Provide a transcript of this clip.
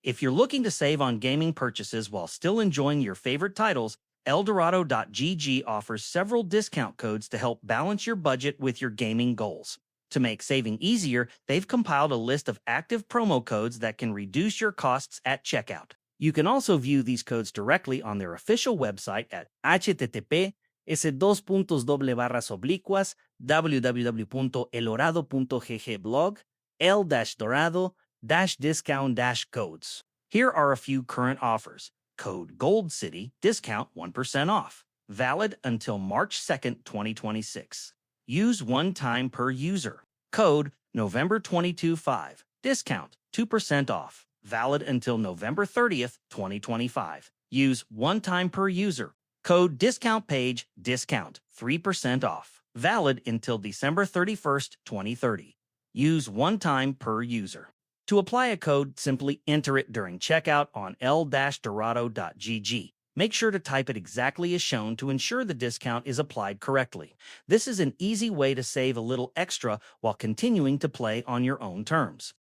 If you're looking to save on gaming purchases while still enjoying your favorite titles, Eldorado.gg offers several discount codes to help balance your budget with your gaming goals. To make saving easier, they've compiled a list of active promo codes that can reduce your costs at checkout. You can also view these codes directly on their official website at https www.elorado.gg blog el-dorado-discount-codes. Here are a few current offers. Code Gold City, discount 1% off. Valid until March 2nd, 2026. Use one time per user. Code November 22.5, discount 2% off. Valid until November 30th, 2025. Use one time per user. Code discount page discount 3% off. Valid until December 31st, 2030. Use one time per user. To apply a code, simply enter it during checkout on el-dorado.gg. Make sure to type it exactly as shown to ensure the discount is applied correctly. This is an easy way to save a little extra while continuing to play on your own terms.